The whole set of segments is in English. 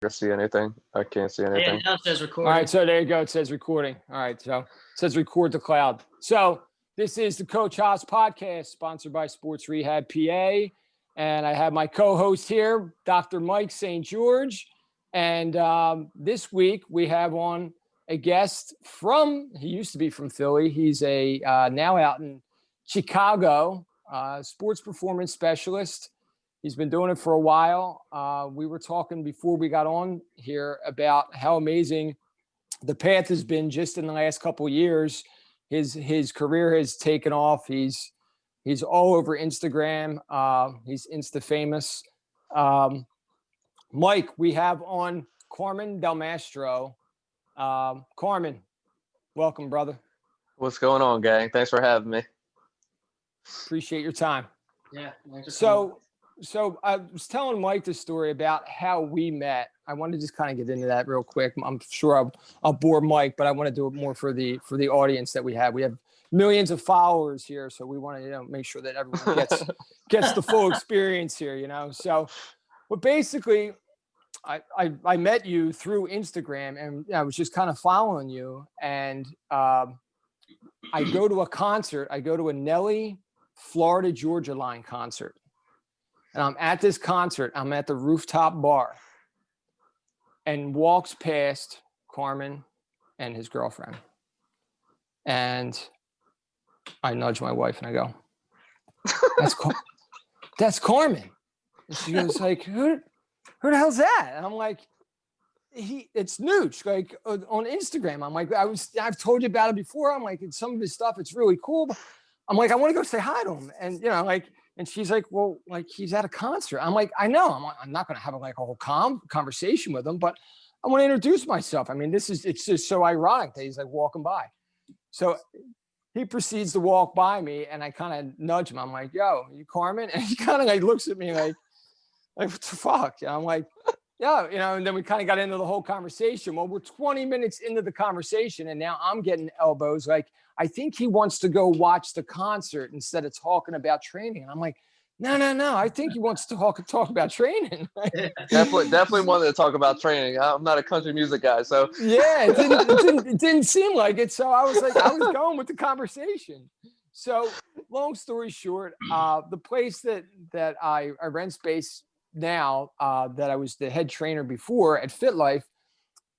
see anything. I can't see Yeah, anything. now it says All right, recording. so there you go. It says recording. All right, so it says record the cloud. So this is the Coach Haas podcast, sponsored by Sports Rehab PA, and I have my co-host here, Dr. Mike St. George, and this week we have on a guest from. He used to be from Philly. He's a now out in Chicago, sports performance specialist. He's been doing it for a while. We were talking before we got on here about how amazing the path has been just in the last couple of years. His career has taken off. He's all over Instagram. He's Insta famous. Mike, we have on Carmen Del Mastro. Carmen, welcome, brother. What's going on, gang? Thanks for having me. Appreciate your time. Yeah. So I was telling Mike the story about how we met. I want to just kind of get into that real quick. I'm sure I'll bore Mike, but I want to do it more for the audience that we have. We have millions of followers here, so we want to make sure that everyone gets the full experience here. So, but basically, I met you through Instagram, and I was just kind of following you, and I go to a concert. I go to a Nelly, Florida Georgia Line concert. And I'm at this concert. I'm at the rooftop bar, and walks past Carmen and his girlfriend. And I nudge my wife and I go, that's Carmen. And she goes like, who the hell's that? And I'm like, it's Nooch, like on Instagram. I'm like, I've told you about it before. I'm like, some of his stuff, it's really cool. But I'm like, I want to go say hi to him. And and she's like, well, like he's at a concert. I'm like, I know. I'm not going to have a whole conversation with him, but I want to introduce myself. I mean, it's just so ironic that he's like walking by. So he proceeds to walk by me, and I kind of nudge him. I'm like, yo, you Carmen? And he kind of looks at me like, what the fuck? And I'm like, yeah, and then we kind of got into the whole conversation. Well, we're 20 minutes into the conversation, and now I'm getting elbows. Like, I think he wants to go watch the concert instead of talking about training. And I'm like, no. I think he wants to talk about training. Definitely wanted to talk about training. I'm not a country music guy, so yeah, it didn't seem like it. So I was going with the conversation. So long story short, the place that I rent space now, that I was the head trainer before at Fit Life,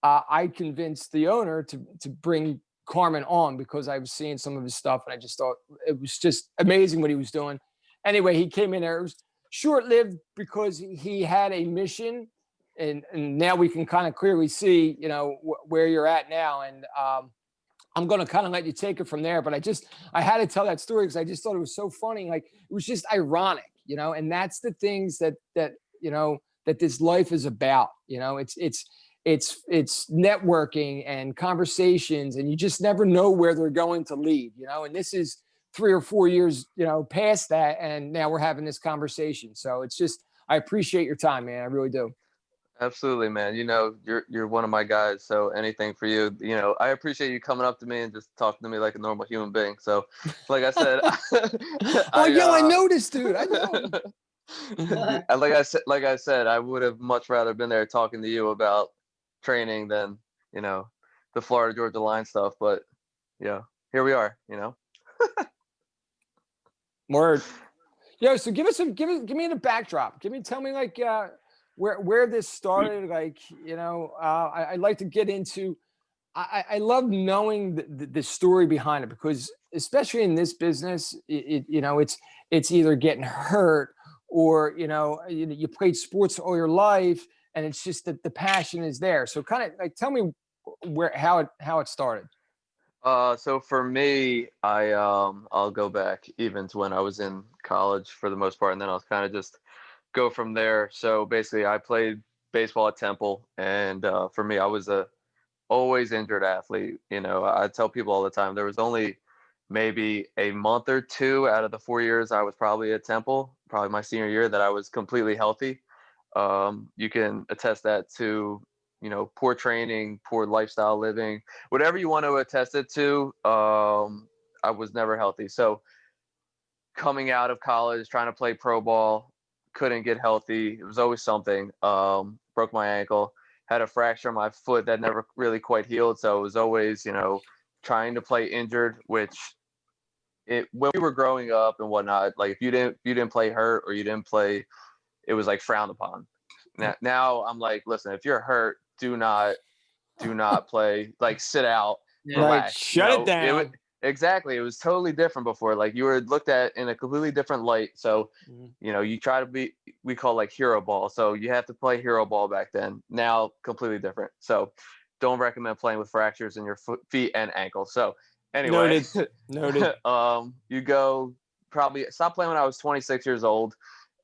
I convinced the owner to bring Carmen on because I was seeing some of his stuff, and I just thought it was just amazing what he was doing. Anyway, he came in there. It was short-lived because he had a mission, and now we can kind of clearly see, where you're at now. And I'm going to kind of let you take it from there. But I had to tell that story because I just thought it was so funny. Like, it was just ironic, and that's the things that this life is about. It's networking and conversations, and you just never know where they're going to lead, and this is 3 or 4 years, past that. And now we're having this conversation. So I appreciate your time, man. I really do. absolutely, man. You're one of my guys, so anything for you. I appreciate you coming up to me and just talking to me like a normal human being. So, like I said, I noticed, dude. I know. like I said, I would have much rather been there talking to you about training than the Florida Georgia Line stuff. But yeah, here we are. Word. Yeah. So give me the backdrop. Tell me where this started. I'd like to get into. I love knowing the story behind it, because especially in this business, it's either getting hurt or you played sports all your life, and it's just that the passion is there. So kind of tell me how it started. So for me, I'll go back even to when I was in college for the most part, and then I'll kind of just go from there. So basically, I played baseball at Temple, and for me, I was a always injured athlete. I tell people all the time there was only maybe a month or two out of the 4 years I was probably at Temple, probably my senior year, that I was completely healthy. You can attest that to poor training, poor lifestyle living, whatever you want to attest it to. I was never healthy. So coming out of college, trying to play pro ball, couldn't get healthy. It was always something. Broke my ankle. had a fracture in my foot that never really quite healed. So it was always, trying to play injured, which when we were growing up and whatnot, like if you didn't play hurt or you didn't play, it was like frowned upon. Now I'm like, listen, if you're hurt, do not play, like sit out, Yeah. Right. relax. Shut it down. Exactly. It was totally different before. Like you were looked at in a completely different light. So, you try to we call like hero ball. So you have to play hero ball back then. Now completely different. So don't recommend playing with fractures in your feet and ankles. So anyway, Noted. you go probably stop playing when I was 26 years old.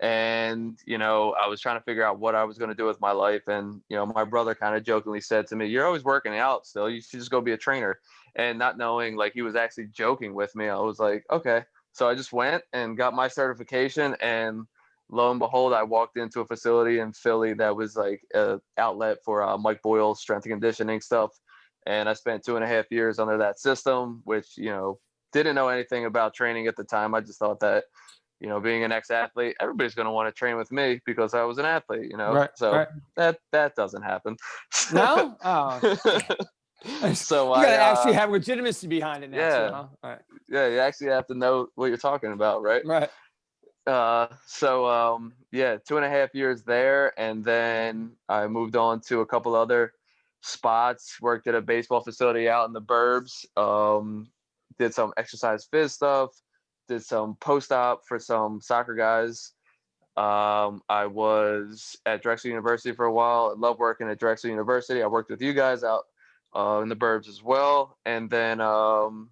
And, I was trying to figure out what I was going to do with my life. And, my brother kind of jokingly said to me, "You're always working out still. You should just go be a trainer." And not knowing, like, he was actually joking with me, I was like, okay. So I just went and got my certification. And lo and behold, I walked into a facility in Philly that was like an outlet for Mike Boyle's strength and conditioning stuff. And I spent 2.5 years under that system, which, didn't know anything about training at the time. I just thought that, being an ex-athlete, everybody's going to want to train with me because I was an athlete, Right. So that doesn't happen. No? Oh. So you got to actually have legitimacy behind it now. Yeah. Too, huh? Right. Yeah, you actually have to know what you're talking about, right? Right. 2.5 years there, and then I moved on to a couple other spots. Worked at a baseball facility out in the burbs. Did some exercise phys stuff. Did some post-op for some soccer guys. I was at Drexel University for a while. I love working at Drexel University. I worked with you guys out in the burbs as well. And then lo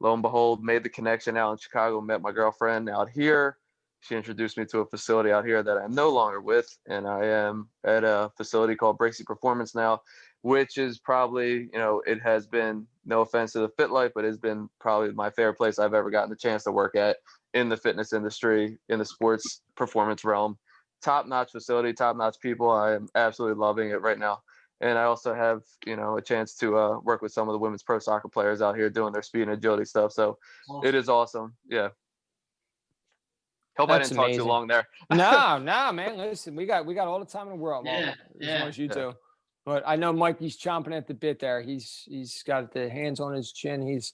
and behold, made the connection out in Chicago, met my girlfriend out here. She introduced me to a facility out here that I'm no longer with. And I am at a facility called Bracey Performance now, which is probably, it has been, no offense to the Fit Life, but it's been probably my favorite place I've ever gotten the chance to work at in the fitness industry, in the sports performance realm. Top-notch facility, top-notch people. I am absolutely loving it right now. And I also have, a chance to work with some of the women's pro soccer players out here doing their speed and agility stuff. So It is awesome. Yeah. Hope I didn't talk too long there. No, man. Listen, we got all the time in the world. Yeah, as long as you do. But I know Mikey's chomping at the bit there. He's got the hands on his chin. He's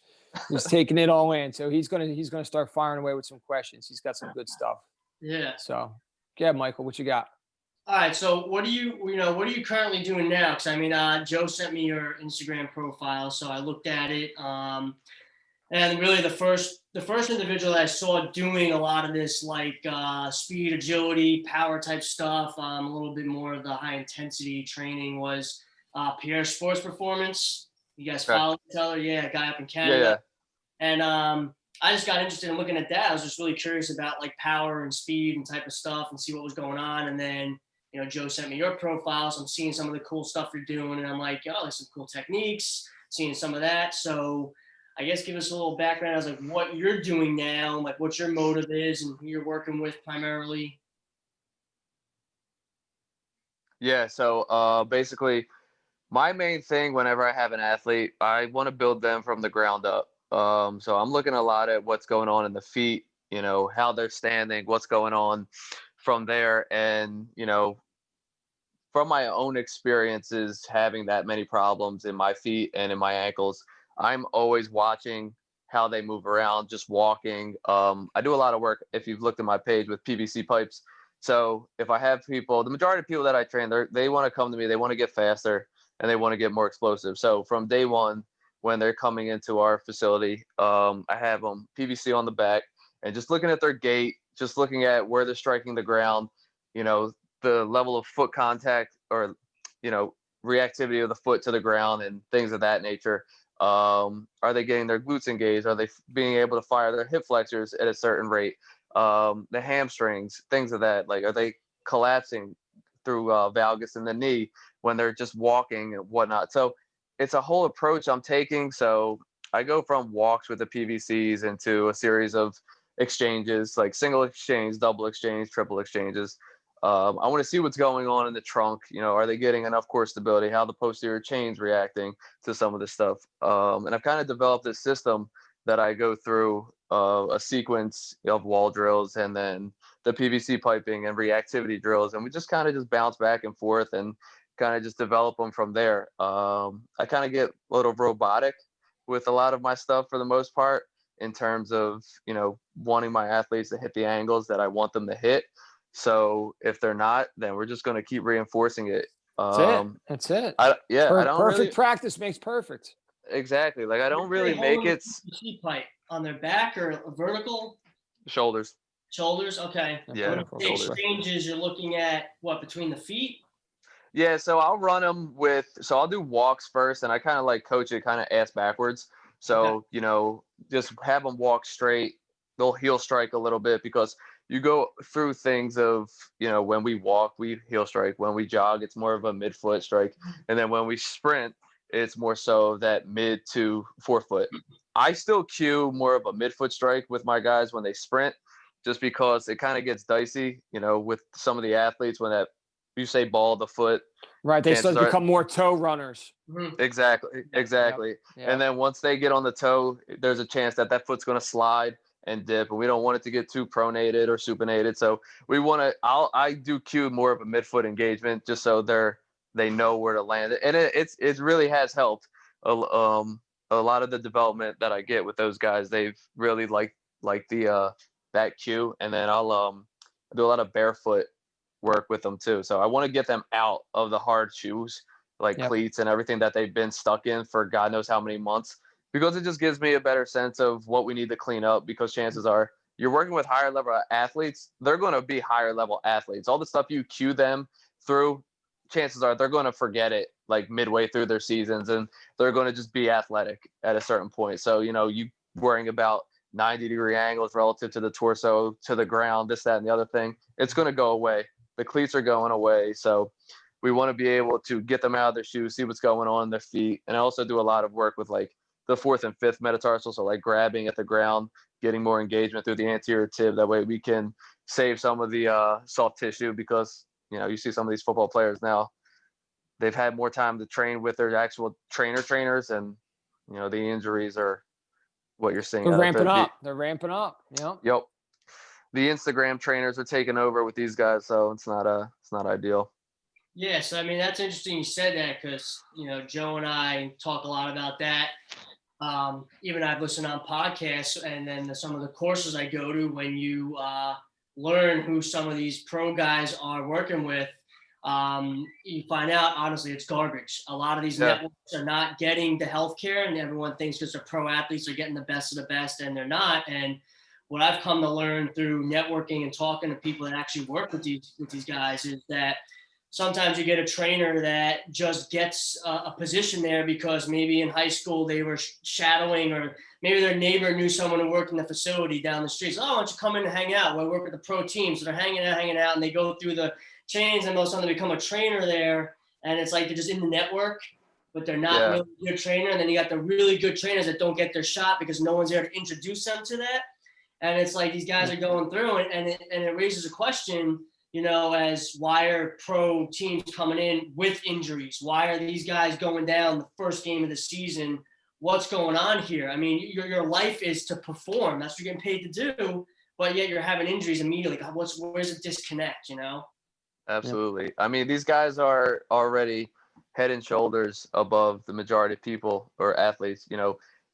taking it all in. So he's gonna start firing away with some questions. He's got some good stuff. Yeah. So yeah, Michael, what you got? All right. So what are you currently doing now? Because I mean, Joe sent me your Instagram profile, so I looked at it. And really the first individual that I saw doing a lot of this, like speed, agility, power type stuff, a little bit more of the high intensity training was Pierre Sports Performance. You guys follow each other? Yeah, a guy up in Canada. Yeah. And I just got interested in looking at that. I was just really curious about like power and speed and type of stuff and see what was going on. And then, Joe sent me your profile. So I'm seeing some of the cool stuff you're doing. And I'm like, oh, there's some cool techniques, seeing some of that. So I guess give us a little background as like what you're doing now, like what your motive is and who you're working with primarily. Yeah. So basically, my main thing whenever I have an athlete, I want to build them from the ground up. So I'm looking a lot at what's going on in the feet, how they're standing, what's going on from there. And, from my own experiences having that many problems in my feet and in my ankles, I'm always watching how they move around, just walking. I do a lot of work, if you've looked at my page, with PVC pipes. So if I have people, the majority of people that I train, they want to come to me, they want to get faster and they want to get more explosive. So from day one, when they're coming into our facility, I have them PVC on the back and just looking at their gait, just looking at where they're striking the ground, the level of foot contact or, reactivity of the foot to the ground and things of that nature. Are they getting their glutes engaged? Are they being able to fire their hip flexors at a certain rate? The hamstrings, things of that. Like, are they collapsing through valgus in the knee when they're just walking and whatnot? So it's a whole approach I'm taking. So I go from walks with the PVCs into a series of exchanges, like single exchange, double exchange, triple exchanges. I want to see what's going on in the trunk. Are they getting enough core stability? How the posterior chain's reacting to some of this stuff. And I've kind of developed this system that I go through a sequence of wall drills and then the PVC piping and reactivity drills. And we just kind of just bounce back and forth and kind of just develop them from there. I kind of get a little robotic with a lot of my stuff for the most part, in terms of, wanting my athletes to hit the angles that I want them to hit. So if they're not, then we're just going to keep reinforcing it. That's it. I don't perfect really, practice makes perfect. exactly. Like I don't really Hold make them it sheet pipe on their back or vertical shoulders. shoulders. Okay. Yeah, When it shoulders. exchanges, you're looking at what, between the feet? Yeah, so I'll run them so I'll do walks first, and I kind of like coach it kind of ass backwards. So, just have them walk straight. They'll heel strike a little bit, because you go through things of, when we walk, we heel strike. When we jog, it's more of a midfoot strike. And then when we sprint, it's more so that mid to forefoot. I still cue more of a midfoot strike with my guys when they sprint, just because it kind of gets dicey, with some of the athletes when you say ball the foot. Right. They start to become more toe runners. Exactly. Yep. And then once they get on the toe, there's a chance that foot's going to slide and dip, and we don't want it to get too pronated or supinated. So we want to, I do cue more of a midfoot engagement, just so they know where to land it. And it really has helped a lot of the development that I get with those guys. They've really liked the that cue. And then I'll do a lot of barefoot work with them too. So I want to get them out of the hard shoes, like cleats and everything that they've been stuck in for God knows how many months, because it just gives me a better sense of what we need to clean up, because chances are you're working with higher level athletes. They're going to be higher level athletes. All the stuff you cue them through, chances are they're going to forget it like midway through their seasons, and they're going to just be athletic at a certain point. So, you worrying about 90-degree angles relative to the torso, to the ground, this, that, and the other thing, it's going to go away. The cleats are going away. So we want to be able to get them out of their shoes, see what's going on in their feet. And I also do a lot of work with like the fourth and fifth metatarsal. So like grabbing at the ground, getting more engagement through the anterior tib. That way we can save some of the soft tissue, because, you see some of these football players now, they've had more time to train with their actual trainers. And, the injuries are what you're seeing. They're ramping up. They're ramping up. Yep. The Instagram trainers are taking over with these guys, so it's not ideal. Yes, I mean, that's interesting you said that, because Joe and I talk a lot about that. Even I've listened on podcasts, and then some of the courses I go to, when you learn who some of these pro guys are working with, you find out, honestly, it's garbage. A lot of these networks are not getting the healthcare, and everyone thinks because they're pro athletes are getting the best of the best, and they're not. And what I've come to learn through networking and talking to people that actually work with these guys is that sometimes you get a trainer that just gets a position there because maybe in high school they were shadowing, or maybe their neighbor knew someone who worked in the facility down the street. So, why don't you come in and hang out? Well, I work with the pro team. So they're hanging out, and they go through the chains, and all of a sudden they become a trainer there. And it's like they're just in the network, but they're not really a good trainer. And then you got the really good trainers that don't get their shot because no one's there to introduce them to that. And it's like these guys are going through, and it raises a question, as why are pro teams coming in with injuries? Why are these guys going down the first game of the season? What's going on here? I mean, your life is to perform. That's what you're getting paid to do, but yet you're having injuries immediately. God, where's the disconnect, Absolutely. Yep. I mean, these guys are already head and shoulders above the majority of people or athletes.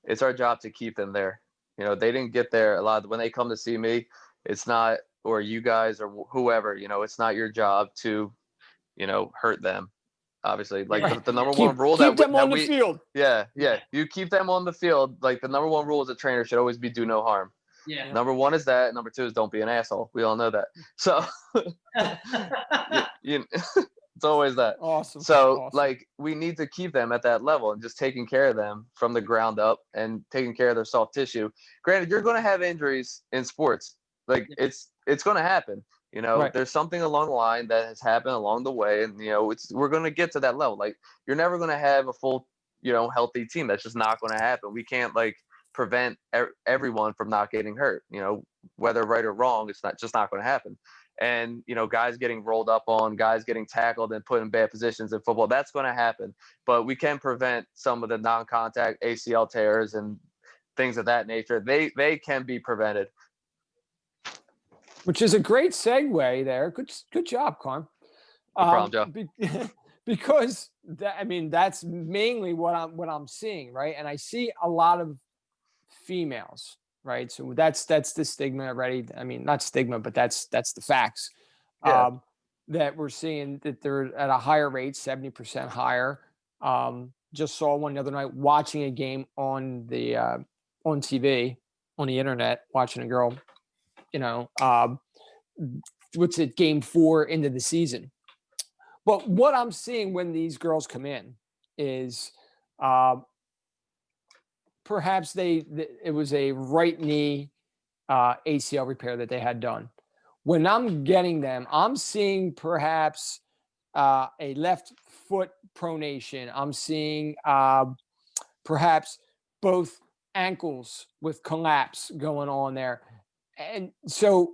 It's our job to keep them there. They didn't get there a lot. When they come to see me, it's not, or you guys or whoever, it's not your job to, hurt them. Obviously, like the number one rule keep them on the field. Yeah. You keep them on the field. Like the number one rule as a trainer should always be do no harm. Yeah. Number one is that. Number two is don't be an asshole. We all know that. So it's always that. Awesome. So like we need to keep them at that level and just taking care of them from the ground up and taking care of their soft tissue. Granted, you're going to have injuries in sports. Like it's going to happen. There's something along the line that has happened along the way, and we're going to get to that level. Like you're never going to have a full, healthy team. That's just not going to happen. We can't like prevent everyone from not getting hurt. Whether right or wrong, it's not going to happen. And, guys getting rolled up on, guys getting tackled and put in bad positions in football, that's going to happen. But we can prevent some of the non-contact ACL tears and things of that nature. They can be prevented. Which is a great segue there. Good job, Carm. No problem, Joe. because that's mainly what I'm seeing, right? And I see a lot of females, right? So that's the stigma already. I mean, not stigma, but that's the facts. Yeah. That we're seeing that they're at a higher rate, 70% higher. Just saw one the other night watching a game on TV, on the internet, watching a girl, what's it, game 4 into the season. But what I'm seeing when these girls come in is perhaps it was a right knee ACL repair that they had done. When I'm getting them, I'm seeing perhaps a left foot pronation. I'm seeing perhaps both ankles with collapse going on there. And so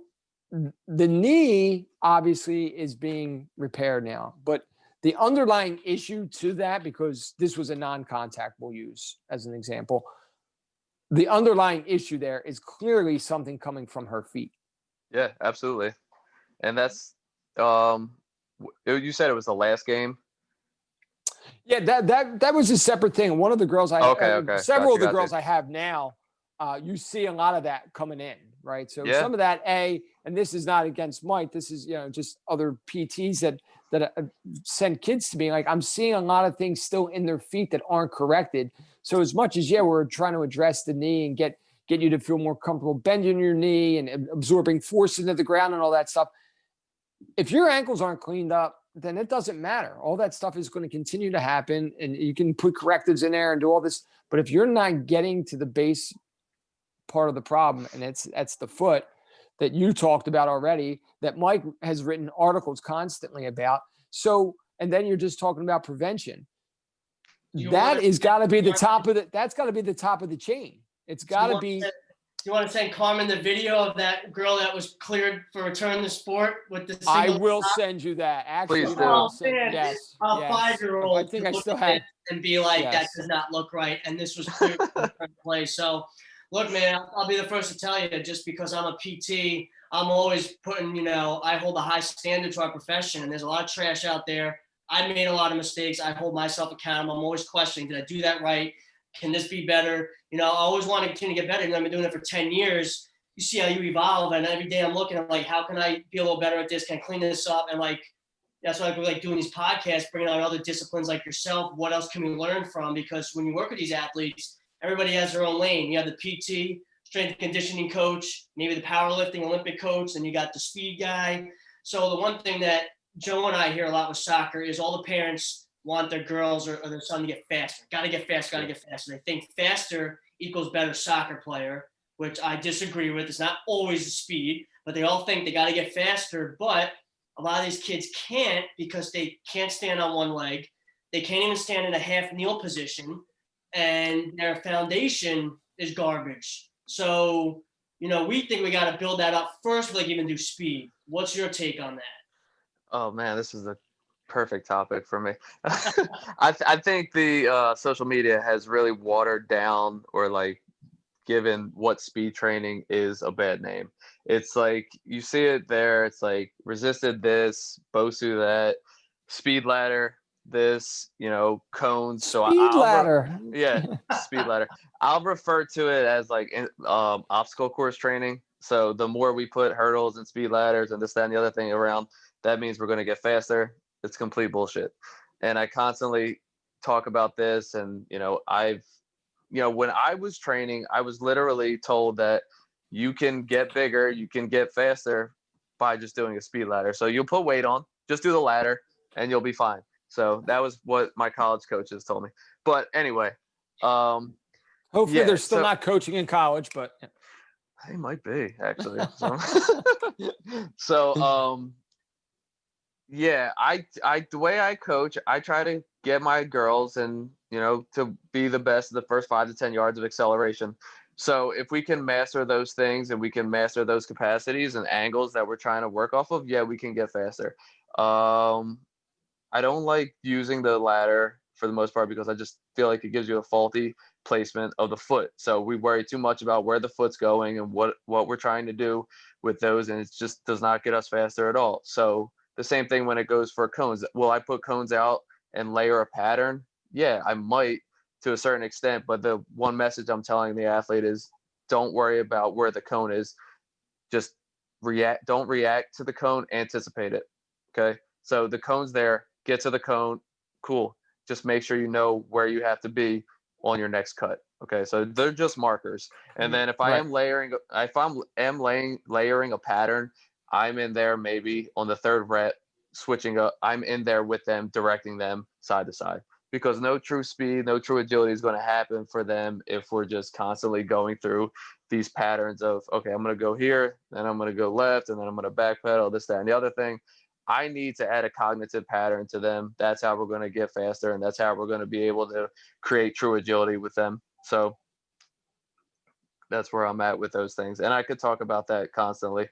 the knee obviously is being repaired now, but the underlying issue to that, because this was a non-contact, we'll use as an example, the underlying issue there is clearly something coming from her feet. Yeah, absolutely. And that's you said it was the last game. Yeah, that was a separate thing. One of the girls Okay. several of the Gotcha. girls I have now, you see a lot of that coming in, right? So Yeah. some of that, and this is not against Mike. This is just other PTs that send kids to me. Like, I'm seeing a lot of things still in their feet that aren't corrected. So as much as we're trying to address the knee and get you to feel more comfortable bending your knee and absorbing force into the ground and all that stuff, if your ankles aren't cleaned up, then it doesn't matter. All that stuff is going to continue to happen, and you can put correctives in there and do all this. But if you're not getting to the base part of the problem, and that's the foot that you talked about already, that Mike has written articles constantly about. So, and then you're just talking about prevention. That is got to be the top of that's got to be the top of the chain. It's got to be. You want to send Carmen the video of that girl that was cleared for return to sport with the I will send you that. Actually, Please do. Yes. A 5-year-old I think I still have and be like, that does not look right, and this was clear play. So, look, man, I'll be the first to tell you, just because I'm a PT, I'm always putting, I hold a high standard to our profession, and there's a lot of trash out there. I made a lot of mistakes. I hold myself accountable. I'm always questioning, did I do that right? Can this be better? I always want to continue to get better. I've been doing it for 10 years. You see how you evolve, and every day I'm looking at, like, how can I be a little better at this? Can I clean this up? And, like, that's why I like doing these podcasts, bringing out other disciplines like yourself. What else can we learn from? Because when you work with these athletes, everybody has their own lane. You have the PT, strength and conditioning coach, maybe the powerlifting Olympic coach, and you got the speed guy. So the one thing that Joe and I hear a lot with soccer is all the parents want their girls or their son to get faster. Got to get faster, got to get faster. They think faster equals better soccer player, which I disagree with. It's not always the speed, but they all think they got to get faster. But a lot of these kids can't, because they can't stand on one leg. They can't even stand in a half kneel position, and their foundation is garbage. So, we think we got to build that up first before they even do speed. What's your take on that? Oh man, this is the perfect topic for me. I think the social media has really watered down, or like given what speed training is a bad name. It's like you see it there. It's like resisted this, BOSU that, speed ladder this, cones. So speed ladder. Speed ladder. I'll refer to it as like obstacle course training. So the more we put hurdles and speed ladders and this, that, and the other thing around, that means we're going to get faster. It's complete bullshit. And I constantly talk about this, and when I was training, I was literally told that you can get bigger, you can get faster by just doing a speed ladder. So you'll put weight on, just do the ladder, and you'll be fine. So that was what my college coaches told me. But anyway, hopefully they're still not coaching in college, but they might be, actually. So the way I coach, I try to get my girls and to be the best of the first 5 to 10 yards of acceleration. So if we can master those things and we can master those capacities and angles that we're trying to work off of, we can get faster. I don't like using the ladder for the most part, because I just feel like it gives you a faulty placement of the foot. So we worry too much about where the foot's going and what we're trying to do with those, and it just does not get us faster at all. So the same thing when it goes for cones. Will I put cones out and layer a pattern, yeah, I might to a certain extent. But the one message I'm telling the athlete is don't worry about where the cone is. Just don't react to the cone, anticipate it. Okay. So the cone's there, get to the cone. Cool. Just make sure you know where you have to be on your next cut. Okay. So they're just markers. And then if I Right. am layering a pattern, I'm in there maybe on the third rep, switching up. I'm in there with them, directing them side to side, because no true speed, no true agility is going to happen for them if we're just constantly going through these patterns of, okay, I'm going to go here, then I'm going to go left, and then I'm going to backpedal, this, that, and the other thing. I need to add a cognitive pattern to them. That's how we're going to get faster, and that's how we're going to be able to create true agility with them. So that's where I'm at with those things. And I could talk about that constantly,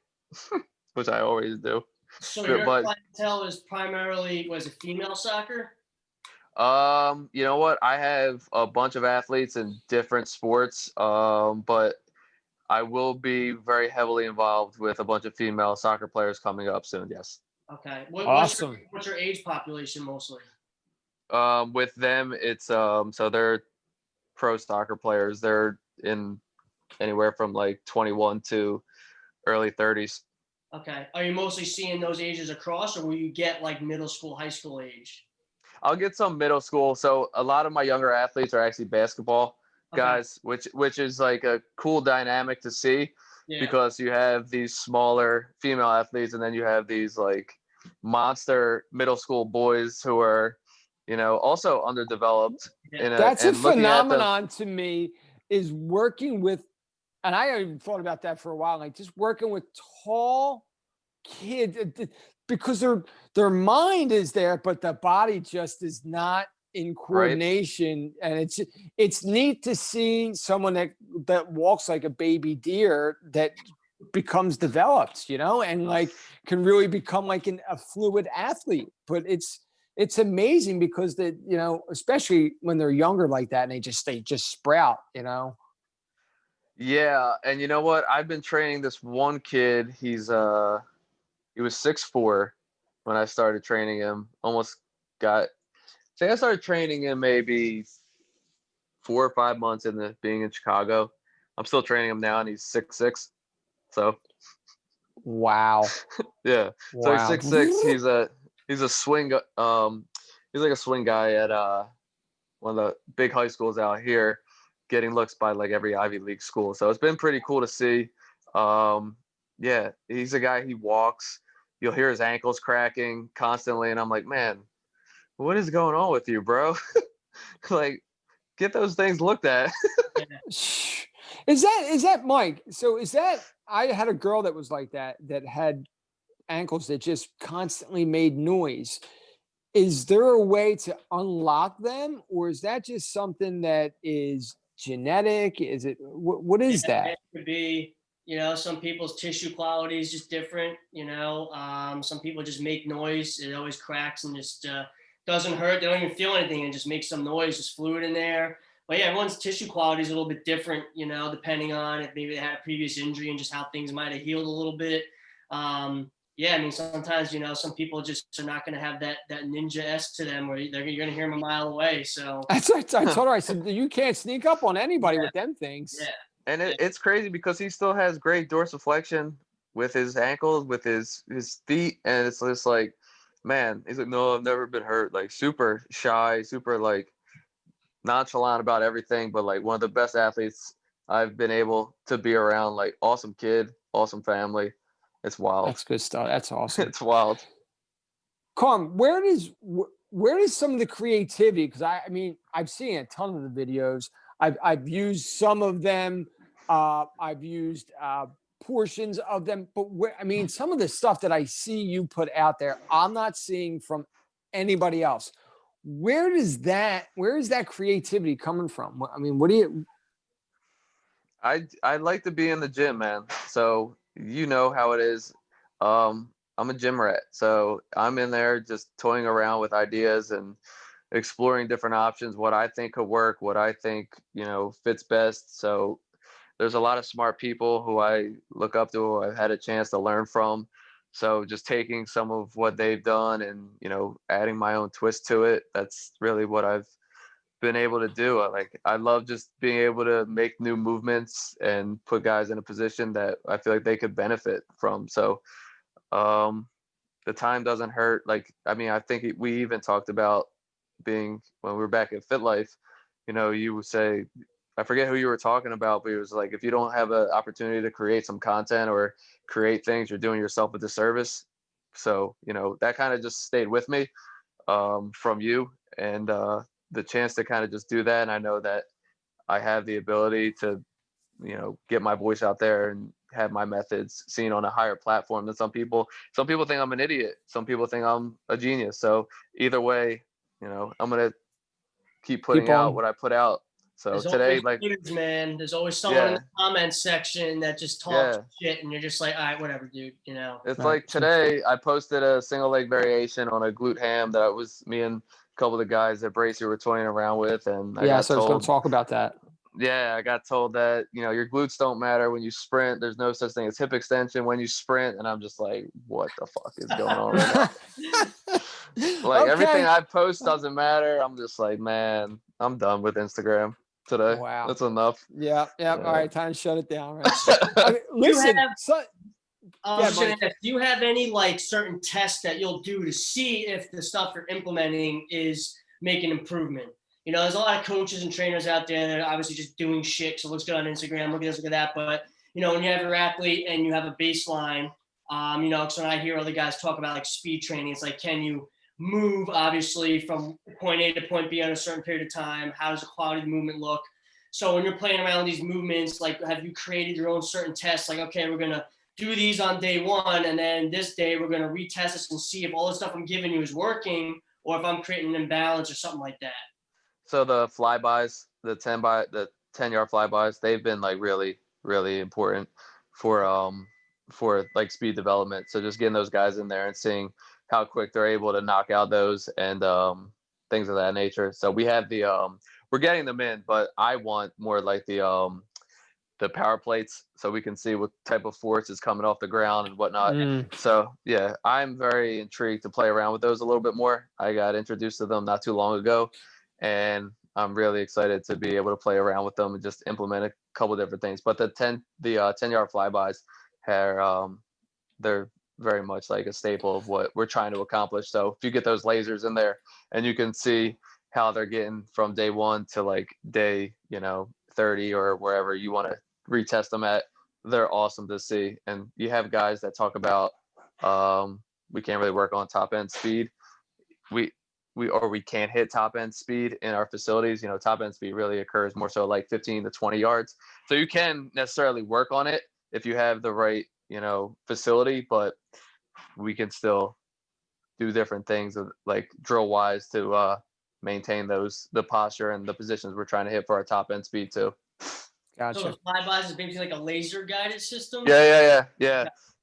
which I always do. So your But clientele is primarily, was it female soccer? you know what? I have a bunch of athletes in different sports, but I will be very heavily involved with a bunch of female soccer players coming up soon. Yes. Okay. Awesome. What's your age population mostly? With them, it's so they're pro soccer players. They're in anywhere from like 21 to early 30s. Okay. Are you mostly seeing those ages across, or will you get like middle school, high school age? I'll get some middle school. So a lot of my younger athletes are actually basketball Okay. guys, which is like a cool dynamic to see, Yeah. because you have these smaller female athletes and then you have these like monster middle school boys who are, also underdeveloped. Yeah. That's a And looking at them, phenomenon to me, is working with, and I even thought about that for a while, like just working with tall kids, because their mind is there, but the body just is not in right? coordination. And it's neat to see someone that walks like a baby deer that becomes developed, and like can really become like a fluid athlete. But it's amazing because especially when they're younger like that, and they just sprout. Yeah, and you know what? I've been training this one kid. He was 6'4" when I started training him. Almost got. I think I started training him maybe 4 or 5 months into being in Chicago. I'm still training him now, and he's 6'6". So Wow. yeah, so he's Wow. 6'6". He's a swing. He's like a swing guy at one of the big high schools out here, getting looks by like every Ivy League school. So it's been pretty cool to see. Yeah, he's a guy. He walks. You'll hear his ankles cracking constantly, and I'm like, man, what is going on with you, bro? Like, get those things looked at. Is that Mike? So I had a girl that was like that had ankles that just constantly made noise. Is there a way to unlock them, or is that just something that is genetic? Is it what is that? It could be, some people's tissue quality is just different. Some people just make noise. It always cracks and just doesn't hurt. They don't even feel anything and just makes some noise, just fluid in there. But yeah, everyone's tissue quality is a little bit different, depending on if maybe they had a previous injury and just how things might have healed a little bit. Yeah, I mean, sometimes, some people just are not going to have that ninja-esque to them, where you're going to hear them a mile away. So I told her, I said, you can't sneak up on anybody with them things. yeah. And it's crazy because he still has great dorsiflexion with his ankles, with his feet, and it's just like, man, he's like, no, I've never been hurt. Like super shy, super like nonchalant about everything, but like one of the best athletes I've been able to be around. Like awesome kid, awesome family. It's wild. That's good stuff. That's awesome. It's wild. Carm, where does some of the creativity? Because I mean, I've seen a ton of the videos. I've used some of them. I've used portions of them, but some of the stuff that I see you put out there, I'm not seeing from anybody else. Where is that creativity coming from? I mean, what do you? I like to be in the gym, man. So you know how it is. I'm a gym rat, so I'm in there just toying around with ideas and exploring different options, what I think could work, what I think fits best. So there's a lot of smart people who I look up to, who I've had a chance to learn from. So just taking some of what they've done and, adding my own twist to it, that's really what I've been able to do. I love just being able to make new movements and put guys in a position that I feel like they could benefit from. So the time doesn't hurt. I think we even talked about being when we were back at Fit Life, you would say, I forget who you were talking about, but it was like, if you don't have an opportunity to create some content or create things, you're doing yourself a disservice. So, that kind of just stayed with me from you, and the chance to kind of just do that. And I know that I have the ability to, get my voice out there and have my methods seen on a higher platform than some people. Some people think I'm an idiot. Some people think I'm a genius. So either way, I'm going to keep putting out what I put out. So There's today, always haters, man. There's always someone in yeah, the comments section that just talks shit, and you're just like, all right, whatever, dude. it's Right. like today I posted a single leg variation on a glute ham that was me and a couple of the guys at Bracy were toying around with, and so I was going to talk about that. Yeah, I got told that, your glutes don't matter when you sprint. There's no such thing as hip extension when you sprint. And I'm just like, what the fuck is going on right now? Everything I post doesn't matter. I'm just like, man, I'm done with Instagram today. Wow. That's enough. Yeah. All right. Time to shut it down. Right? Listen, do you have any certain tests that you'll do to see if the stuff you're implementing is making improvement? There's a lot of coaches and trainers out there that are obviously just doing shit, so it looks good on Instagram, look at this, look at that. But, when you have your athlete and you have a baseline, so when I hear other guys talk about speed training, it's like, can you move, obviously, from point A to point B in a certain period of time? How does the quality of the movement look? So when you're playing around with these movements, have you created your own certain tests? Okay, we're going to do these on day one, and then this day we're going to retest this and see if all the stuff I'm giving you is working or if I'm creating an imbalance or something like that. So the flybys, the 10-yard flybys, they've been really, really important for speed development. So just getting those guys in there and seeing how quick they're able to knock out those and things of that nature. So we have we're getting them in, but I want more like the power plates so we can see what type of force is coming off the ground and whatnot. So yeah, I'm very intrigued to play around with those a little bit more. I got introduced to them not too long ago, and I'm really excited to be able to play around with them and just implement a couple different things. But the 10-yard flybys they're very much like a staple of what we're trying to accomplish. So if you get those lasers in there and you can see how they're getting from day 1 to day 30 or wherever you want to retest them at, they're awesome to see. And you have guys that talk about we can't really work on top end speed. We can't hit top end speed in our facilities. Top end speed really occurs more so 15 to 20 yards. So you can necessarily work on it if you have the right, facility, but we can still do different things drill wise to maintain the posture and the positions we're trying to hit for our top end speed too. Gotcha. So the flybys is basically a laser guided system? Yeah.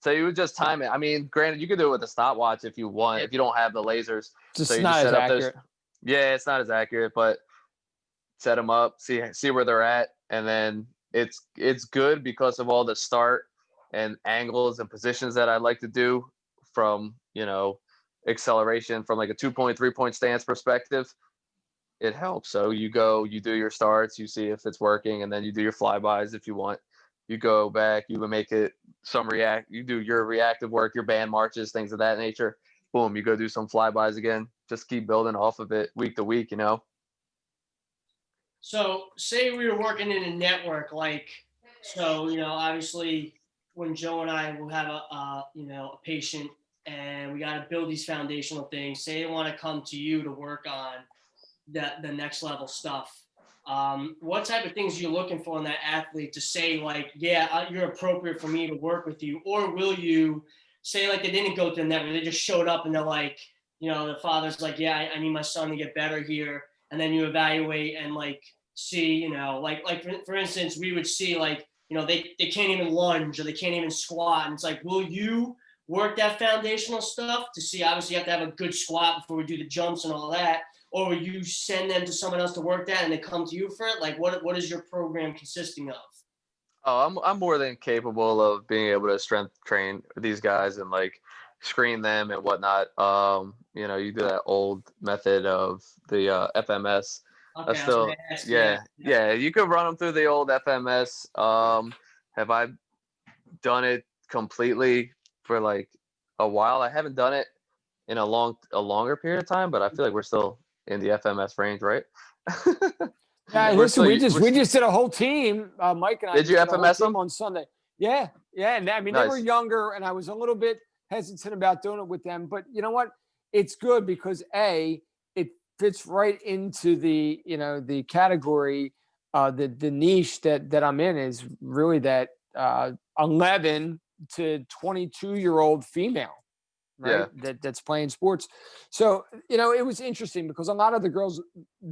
So you would just time it. I mean, granted, you could do it with a stopwatch if you want, if you don't have the lasers. Just so you not just set as up accurate. It's not as accurate, but set them up, see where they're at. And then it's good because of all the start and angles and positions that I like to do from, acceleration from a 2-point, 3-point stance perspective. It helps. So you do your starts, you see if it's working, and then you do your flybys if you want. You go back, you would make it you do your reactive work, your band marches, things of that nature. Boom, you go do some flybys again. Just keep building off of it week to week, So say we were working in a network, obviously when Joe and I will have a patient and we got to build these foundational things, say they want to come to you to work on the next level stuff. What type of things are you looking for in that athlete to say you're appropriate for me to work with you? Or will you say they didn't go to the network, they just showed up and they're the father's I need my son to get better here. And then you evaluate and see, for instance, we would see they can't even lunge or they can't even squat. And it's will you work that foundational stuff to see? Obviously you have to have a good squat before we do the jumps and all that. Or will you send them to someone else to work that and they come to you for it? What is your program consisting of? Oh, I'm more than capable of being able to strength train these guys and screen them and whatnot. You do that old method of the FMS. Okay, I was Still, gonna ask. yeah, you could run them through the old FMS. Have I done it completely for like a while? I haven't done it in a longer period of time, but I feel like we're still in the FMS range, right? Yeah, We're listen, still, we just did a whole team. Mike and I did just you did a whole FMS team them? on Sunday. Yeah, yeah. And I mean, they were Nice. younger, and I was a little bit hesitant about doing it with them. But you know what? It's good because it fits right into the category, the niche that I'm in is really that 11 to 22-year-old female, right? Yeah, That's playing sports. So it was interesting because a lot of the girls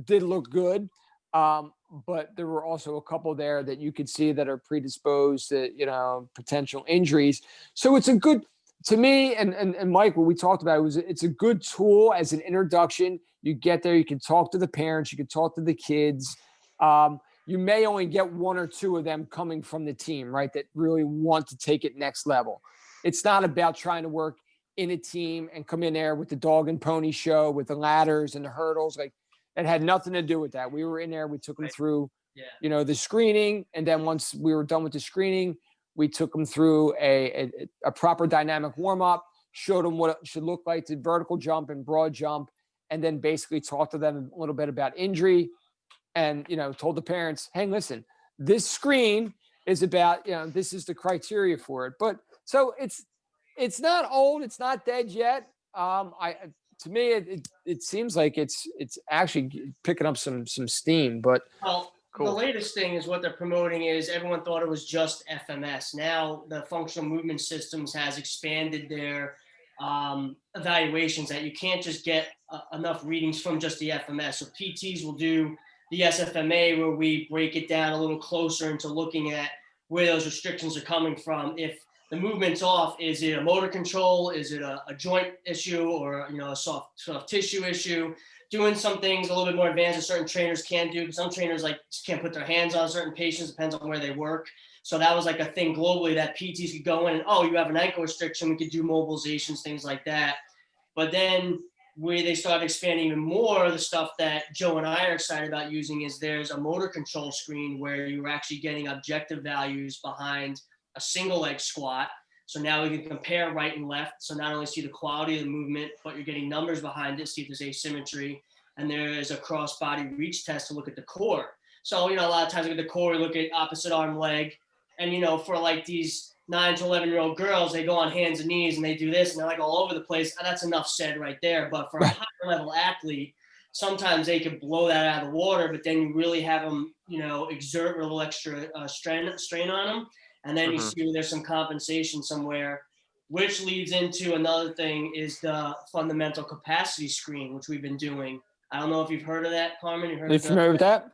did look good. But there were also a couple there that you could see that are predisposed to, potential injuries. So it's a good, to me, and Mike, what we talked about it's a good tool as an introduction. You get there, you can talk to the parents, you can talk to the kids. You may only get one or two of them coming from the team, right? That really want to take it next level. It's not about trying to work in a team and come in there with the dog and pony show with the ladders and the hurdles. Like, it had nothing to do with that. We were in there. We took them through, the screening. And then once we were done with the screening, we took them through a proper dynamic warm-up, showed them what it should look like to vertical jump and broad jump, and then basically talked to them a little bit about injury and, told the parents, hey, listen, this screen is about, this is the criteria for it. But so it's not old. It's not dead yet. To me, it seems like it's actually picking up some steam. But Well, the cool. latest thing is what they're promoting is everyone thought it was just FMS. Now the functional movement systems has expanded their evaluations that you can't just get enough readings from just the FMS. So PTs will do the SFMA where we break it down a little closer into looking at where those restrictions are coming from. If the movement's off, is it a motor control? Is it a joint issue or a soft tissue issue? Doing some things a little bit more advanced that certain trainers can do. Some trainers can't put their hands on certain patients, depends on where they work. So that was like a thing globally that PTs could go in and, oh, you have an ankle restriction, we could do mobilizations, things like that. But then where they started expanding even more, the stuff that Joe and I are excited about using is there's a motor control screen where you're actually getting objective values behind a single leg squat. So now we can compare right and left. So not only see the quality of the movement, but you're getting numbers behind it, see if there's asymmetry. And there is a cross body reach test to look at the core. So, a lot of times with the core, we look at opposite arm leg. And, for like these 9 to 11-year-old girls, they go on hands and knees and they do this and they're like all over the place. And that's enough said right there. But for a higher level athlete, sometimes they can blow that out of the water, but then you really have them, exert a little extra strain on them. And then you see there's some compensation somewhere, which leads into another thing is the fundamental capacity screen, which we've been doing. I don't know if you've heard of that, Carmen. Are you familiar with that?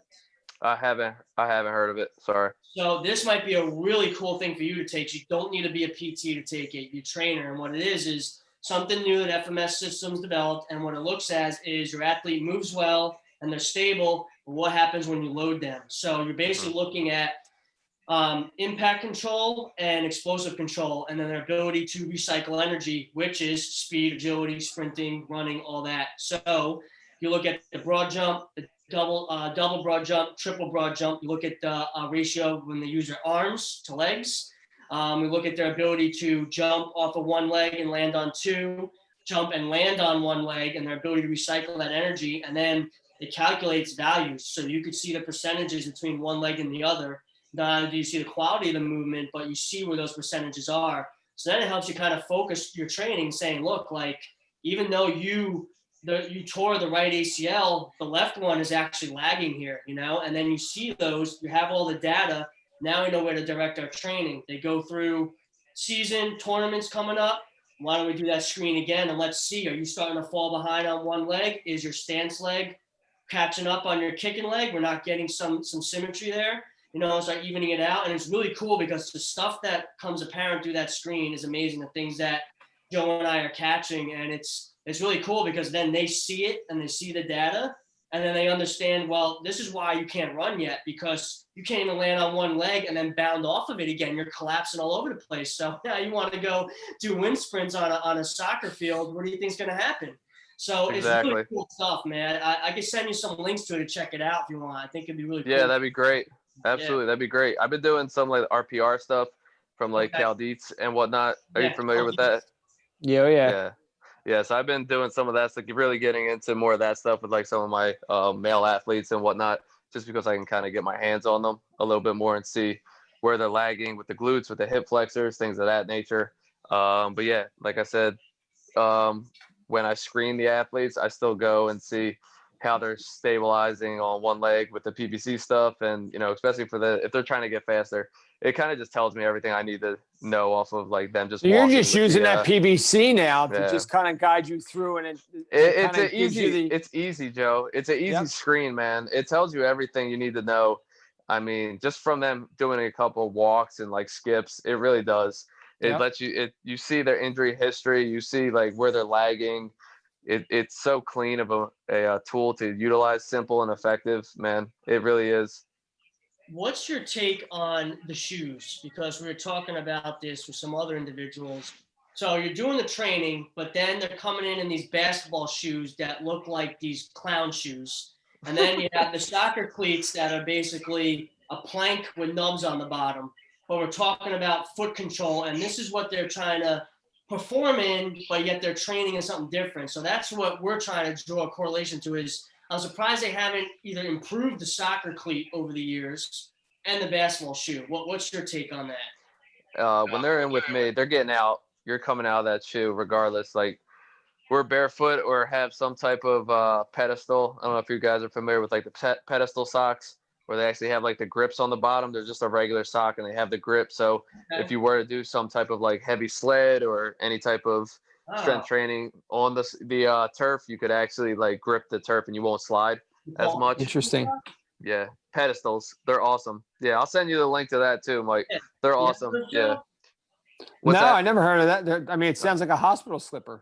I haven't heard of it. Sorry. So this might be a really cool thing for you to take. You don't need to be a PT to take it. You're a trainer. And what it is something new that FMS systems developed. And what it looks as is your athlete moves well and they're stable. But what happens when you load them? So you're basically looking at impact control and explosive control, and then their ability to recycle energy, which is speed, agility, sprinting, running, all that. So you look at the broad jump, the double broad jump, triple broad jump. You look at the ratio when they use their arms to legs. We look at their ability to jump off of one leg and land on two, jump and land on one leg, and their ability to recycle that energy. And then it calculates values. So you could see the percentages between one leg and the other. Not only do you see the quality of the movement, but you see where those percentages are. So then it helps you kind of focus your training saying, look, like, even though you tore the right ACL, the left one is actually lagging here, and then you see those, you have all the data. Now we know where to direct our training. They go through season, tournaments coming up. Why don't we do that screen again? And let's see, are you starting to fall behind on one leg? Is your stance leg catching up on your kicking leg? We're not getting some symmetry there. Start evening it out. And it's really cool because the stuff that comes apparent through that screen is amazing. The things that Joe and I are catching. And it's really cool because then they see it and they see the data And then they understand, well, this is why you can't run yet, because you can't even land on one leg and then bound off of it again. You're collapsing all over the place. So now you want to go do wind sprints on a soccer field. What do you think is going to happen? So it's really Exactly. cool stuff, man. I can send you some links to it to check it out if you want. I think it'd be really Yeah, cool. that'd be great. Yeah. Absolutely, that'd be great. I've been doing some like RPR stuff from like Okay. Cal Dietz and whatnot. Are you Yeah. familiar with that? Yeah, oh, yeah. Yeah. Yeah, so I've been doing some of that, like really getting into more of that stuff with like some of my male athletes and whatnot, just because I can kind of get my hands on them a little bit more and see where they're lagging with the glutes, with the hip flexors, things of that nature. But yeah, like I said, when I screen the athletes, I still go and see how they're stabilizing on one leg with the PVC stuff, and especially for if they're trying to get faster, it kind of just tells me everything I need to know off of like them just So you're walking just with using the that PVC now to yeah. just kind of guide you through, and it kind of gives you the. It's easy, Joe. It's an easy Yep. screen, man. It tells you everything you need to know. I mean, just from them doing a couple walks and like skips, it really does. It Yep. lets you see their injury history, you see like where they're lagging. It's so clean of a tool to utilize, simple and effective, man. It really is. What's your take on the shoes? Because we were talking about this with some other individuals. So you're doing the training, but then they're coming in these basketball shoes that look like these clown shoes. And then you have the soccer cleats that are basically a plank with nubs on the bottom. But we're talking about foot control, and this is what they're trying to perform in, but yet they're training in something different. So that's what we're trying to draw a correlation to is I'm surprised they haven't either improved the soccer cleat over the years and the basketball shoe. What's your take on that? When they're in with me, they're getting out. You're coming out of that shoe regardless. Like we're barefoot or have some type of pedestal. I don't know if you guys are familiar with like the pedestal socks where they actually have like the grips on the bottom. They're just a regular sock and they have the grip. So if Okay. you were to do some type of like heavy sled or any type of Oh, strength training on the turf, you could actually like grip the turf and you won't slide you as call much. Interesting. Yeah, pedestals, they're awesome. Yeah, I'll send you the link to that too, Mike. it? They're You have awesome. those, Yeah. Joe? What's No, that? I never heard of that. I mean, it sounds like a hospital slipper.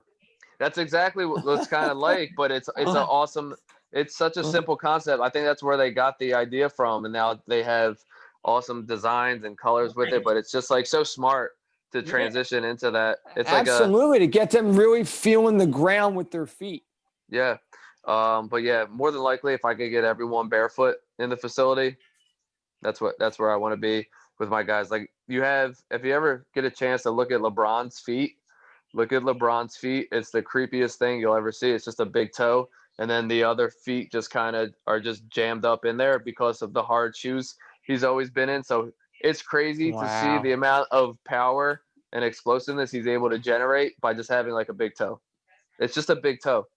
That's exactly what it's kind of like, but it's an awesome. It's such a simple concept. I think that's where they got the idea from, and now they have awesome designs and colors with it. But it's just like so smart to Yeah. transition into that. It's like Absolutely, to get them really feeling the ground with their feet. yeah. But yeah, more than likely, if I could get everyone barefoot in the facility, that's where I want to be with my guys. Like if you ever get a chance to look at LeBron's feet, look at LeBron's feet. It's the creepiest thing you'll ever see. It's just a big toe, and then the other feet just kind of are just jammed up in there because of the hard shoes he's always been in. So it's crazy to see Wow. the amount of power and explosiveness he's able to generate by just having like a big toe. It's just a big toe,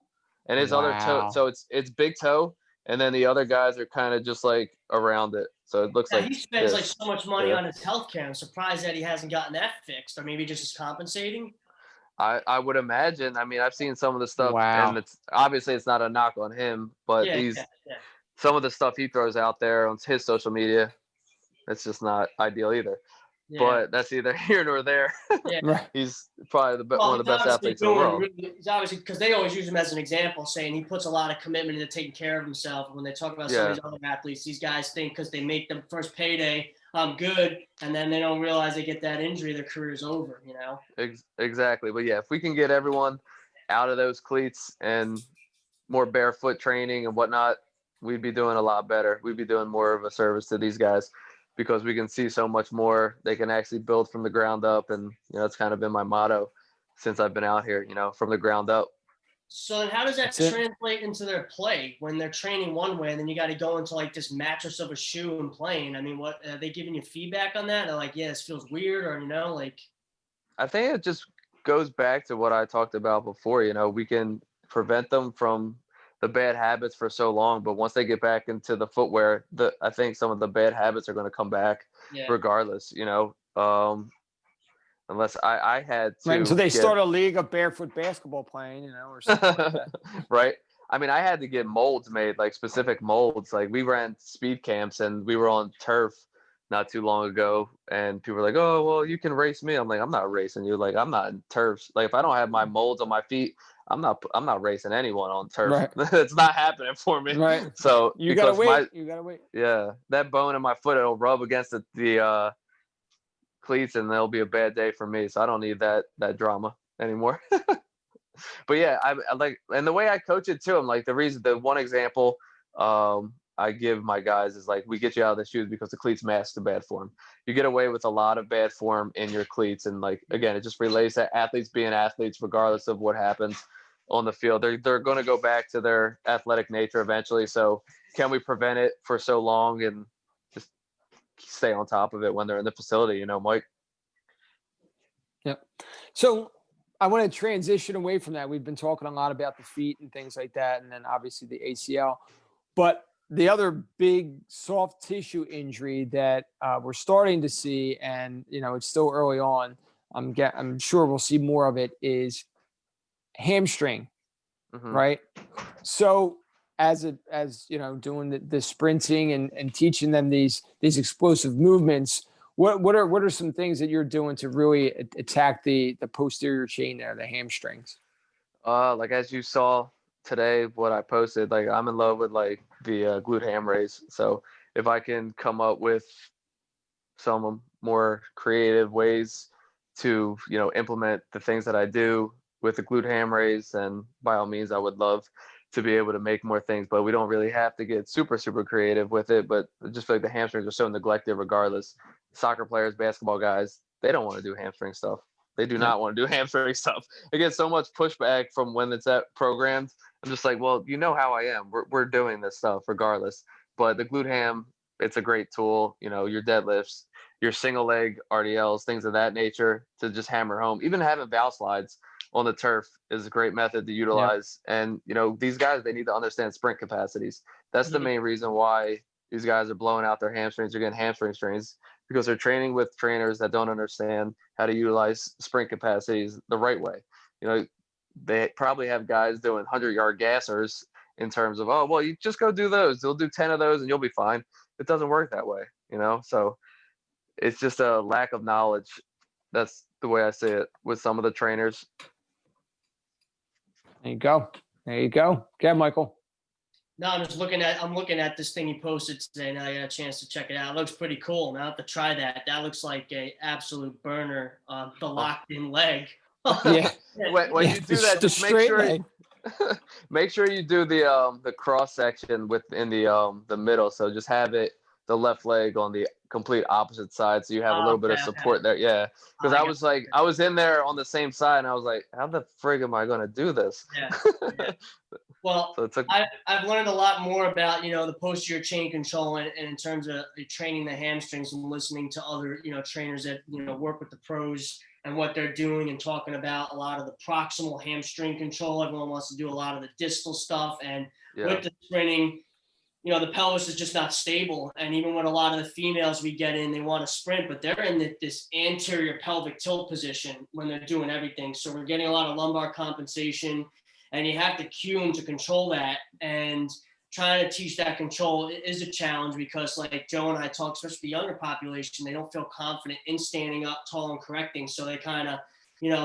and his other toe. Wow. So it's big toe, and then the other guys are kind of just like around it. So it looks Yeah, like he spends like this. so much money Yeah. on his health care. I'm surprised that he hasn't gotten that fixed, or maybe just is compensating. I would imagine. I mean, I've seen some of the stuff, and Wow. it's obviously it's not a knock on him, but Yeah, yeah, yeah. some of the stuff he throws out there on his social media, it's just not ideal either. Yeah, But that's either here nor there. yeah. Right. He's probably Well, one of he's the best obviously athletes in the world. he's obviously because they always use him as an example, saying he puts a lot of commitment into taking care of himself. When they talk about some of Yeah, these other athletes, these guys think because they make them first payday, I'm good, and then they don't realize they get that injury, their career's over. exactly. But yeah, if we can get everyone out of those cleats and more barefoot training and whatnot, we'd be doing a lot better. We'd be doing more of a service to these guys because we can see so much more. They can actually build from the ground up, and that's kind of been my motto since I've been out here. From the ground up. So then how does that That's it. translate into their play when they're training one way and then you got to go into like this mattress of a shoe and playing? I mean, what are they giving you feedback on that? They're like, yeah, this feels weird, or like I think it just goes back to what I talked about before. We can prevent them from the bad habits for so long, but once they get back into the footwear, I think some of the bad habits are going to come back yeah. regardless. Unless I had Right. to So they get start a league of barefoot basketball playing, or something like that. right. I mean, I had to get molds made, like specific molds. Like we ran speed camps and we were on turf not too long ago, and people were like, "Oh, well, you can race me." I'm like, "I'm not racing you. Like, I'm not in turfs. Like, if I don't have my molds on my feet, I'm not racing anyone on turf. Right. It's not happening for me." Right. So You gotta because wait. You gotta wait. that bone in my foot, it'll rub against the cleats, and there'll be a bad day for me. So I don't need that drama anymore. But yeah, I like, and the way I coach it too. I'm like, the one example I give my guys is like, we get you out of the shoes because the cleats mask the bad form. You get away with a lot of bad form in your cleats, and like again, it just relates to athletes being athletes, regardless of what happens on the field. They're going to go back to their athletic nature eventually. So can we prevent it for so long and just stay on top of it when they're in the facility? You know, Mike. Yep. So I want to transition away from that. We've been talking a lot about the feet and things like that, and then obviously the ACL. But the other big soft tissue injury that we're starting to see, and it's still early on. I'm sure we'll see more of it, is hamstring, Mm-hmm. right? So as doing the sprinting and teaching them these explosive movements, what are some things that you're doing to really attack the posterior chain there, the hamstrings? Like as you saw today, what I posted, like I'm in love with like the glute ham raise. So if I can come up with some more creative ways to, implement the things that I do with the glute ham raise, then by all means, I would love to be able to make more things, but we don't really have to get super, super creative with it. But I just feel like the hamstrings are so neglected regardless. Soccer players, basketball guys, they don't want to do hamstring stuff. They do not want to do hamstring stuff. They get so much pushback from when it's at programmed. I'm just like, well, you know how I am. We're doing this stuff regardless. But the glute ham, it's a great tool. Your deadlifts, your single leg RDLs, things of that nature to just hammer home. Even having valve slides on the turf is a great method to utilize. Yep. And these guys, they need to understand sprint capacities. That's the main reason why these guys are blowing out their hamstrings. They're getting hamstring strains because they're training with trainers that don't understand how to utilize sprint capacities the right way. They probably have guys doing 100-yard gassers in terms of, oh, well, you just go do those. They'll do 10 of those and you'll be fine. It doesn't work that way, So it's just a lack of knowledge. That's the way I see it with some of the trainers. There you go. Okay, Michael. No, I'm looking at this thing you posted today. Now I got a chance to check it out. It looks pretty cool. Now I have to try that. That looks like a absolute burner. The locked in leg. Yeah. When you do that, just make sure you do the cross section within the middle. So just have it the left leg on the complete opposite side, so you have a little bit of support there. Yeah, because I was in there on the same side, and I was like, how the frig am I going to do this? Yeah. Well, so I've learned a lot more about the posterior chain control and in terms of training the hamstrings and listening to other trainers that work with the pros and what they're doing and talking about a lot of the proximal hamstring control. Everyone wants to do a lot of the distal stuff, and with the sprinting, the pelvis is just not stable. And even with a lot of the females we get in, they want to sprint, but they're in this anterior pelvic tilt position when they're doing everything. So we're getting a lot of lumbar compensation, and you have to cue them to control that. And trying to teach that control is a challenge because, like Joe and I talk, especially the younger population, they don't feel confident in standing up tall and correcting. So they kind of,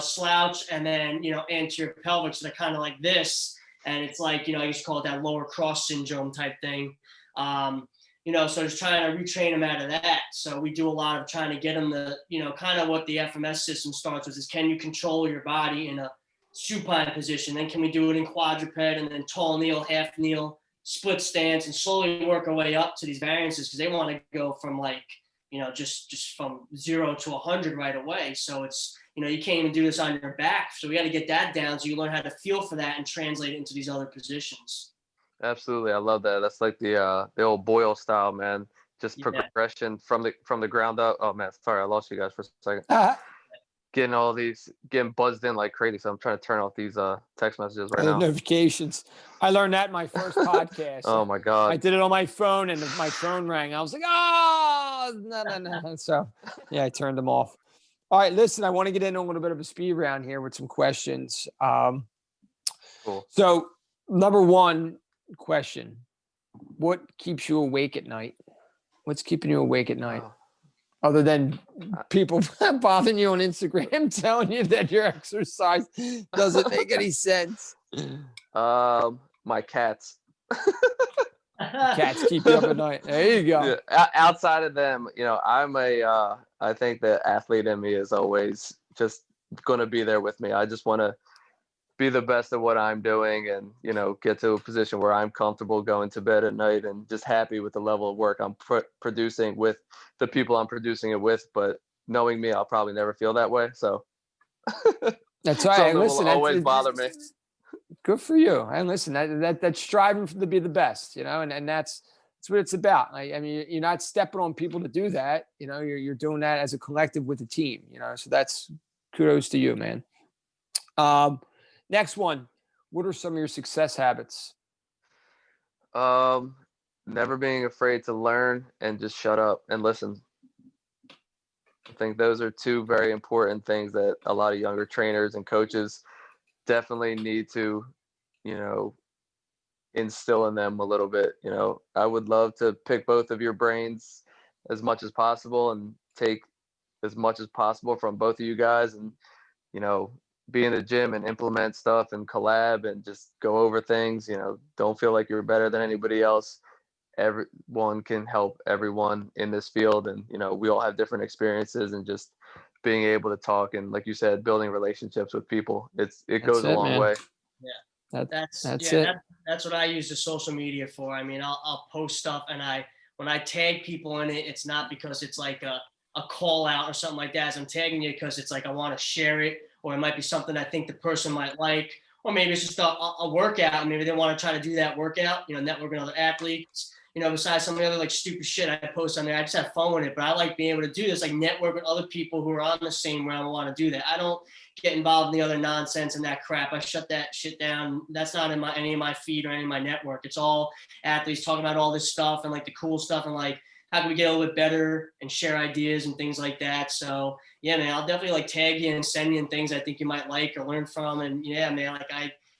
slouch and then, anterior pelvic. So they're kind of like this. And it's like, I used to call it that lower cross syndrome type thing. So just trying to retrain them out of that. So we do a lot of trying to get them kind of what the FMS system starts with is, can you control your body in a supine position? Then can we do it in quadruped and then tall kneel, half kneel, split stance, and slowly work our way up to these variances because they want to go from just from 0 to 100 right away. So it's, you can't even do this on your back. So we got to get that down so you learn how to feel for that and translate it into these other positions. Absolutely. I love that. That's like the old Boyle style, man. Just progression from the ground up. Oh man, sorry, I lost you guys for a second. Getting buzzed in like crazy. So I'm trying to turn off these text messages right now. Notifications. I learned that in my first podcast. Oh my God. I did it on my phone and my phone rang. I was like, oh, no. So yeah, I turned them off. All right, listen, I want to get into a little bit of a speed round here with some questions. Cool. So number one question, what keeps you awake at night? What's keeping you awake at night? Other than people bothering you on Instagram, telling you that your exercise doesn't make any sense. My cats. Cats keep you up at night. There you go. Yeah, outside of them, I think the athlete in me is always just going to be there with me. I just want to be the best at what I'm doing and, get to a position where I'm comfortable going to bed at night and just happy with the level of work I'm producing with the people I'm producing it with. But knowing me, I'll probably never feel that way. So that's right. something Listen, will always bother me. Good for you. And listen, that's striving to be the best, and that's what it's about. I mean, you're not stepping on people to do that. You're doing that as a collective with a team, so that's kudos to you, man. Next one. What are some of your success habits? Never being afraid to learn and just shut up and listen. I think those are two very important things that a lot of younger trainers and coaches definitely need to, instill in them a little bit. I would love to pick both of your brains as much as possible and take as much as possible from both of you guys and, be in the gym and implement stuff and collab and just go over things. Don't feel like you're better than anybody else. Everyone can help everyone in this field, and we all have different experiences, and just being able to talk and, like you said, building relationships with people, it goes a long way. Yeah, that's it. That's what I use the social media for. I mean, I'll post stuff, and when I tag people in it, it's not because it's like a call out or something like that. As I'm tagging you because it's like I want to share it, or it might be something I think the person might like, or maybe it's just a workout. Maybe they want to try to do that workout, network with other athletes. Besides some of the other like stupid shit I post on there, I just have fun with it. But I like being able to do this, like network with other people who are on the same realm and want to do that. I don't get involved in the other nonsense and that crap. I shut that shit down. That's not in any of my feed or any of my network. It's all athletes talking about all this stuff and like the cool stuff and like how can we get a little bit better and share ideas and things like that. So yeah, man, I'll definitely like tag you and send you in things I think you might like or learn from. And yeah, man,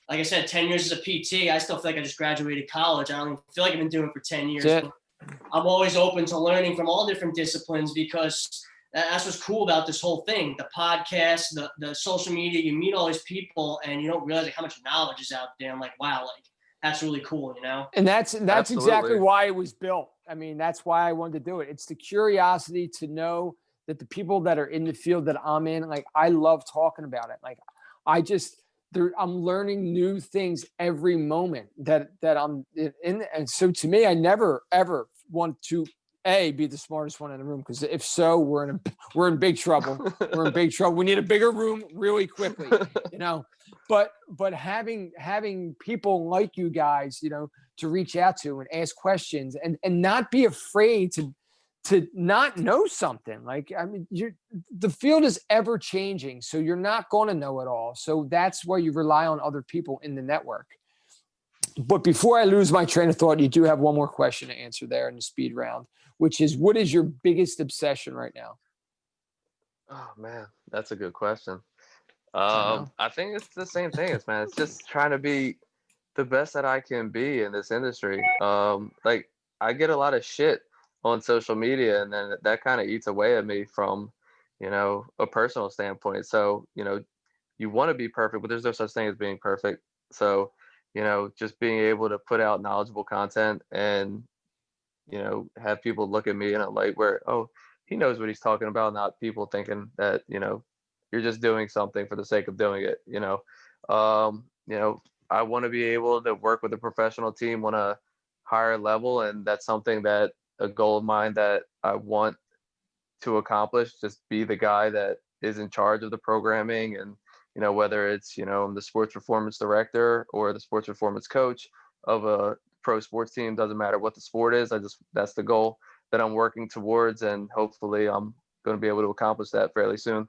like I said, 10 years as a PT, I still feel like I just graduated college. I don't even feel like I've been doing it for 10 years. I'm always open to learning from all different disciplines because that's what's cool about this whole thing. The podcast, the social media, you meet all these people and you don't realize like how much knowledge is out there. I'm like, wow, like that's really cool, And that's exactly why it was built. I mean, that's why I wanted to do it. It's the curiosity to know that the people that are in the field that I'm in, like I love talking about it. Like I'm learning new things every moment that I'm in. And so to me, I never, ever want to be the smartest one in the room. Cause if so, we're in big trouble. We're in big trouble. We need a bigger room really quickly, but having people like you guys, to reach out to and ask questions and not be afraid to not know something. Like, I mean, the field is ever changing, so you're not going to know it all. So that's why you rely on other people in the network. But before I lose my train of thought, you do have one more question to answer there in the speed round, which is, what is your biggest obsession right now? Oh man, that's a good question. I think it's the same thing. It's just trying to be the best that I can be in this industry. Like I get a lot of shit on social media, and then that kind of eats away at me from, a personal standpoint. So, you want to be perfect, but there's no such thing as being perfect. So, just being able to put out knowledgeable content and, have people look at me in a light where, oh, he knows what he's talking about, not people thinking that, you're just doing something for the sake of doing it. I want to be able to work with a professional team on a higher level, and that's something that a goal of mine that I want to accomplish. Just be the guy that is in charge of the programming, and whether it's I'm the sports performance director or the sports performance coach of a pro sports team, doesn't matter what the sport is. That's the goal that I'm working towards, and hopefully I'm going to be able to accomplish that fairly soon.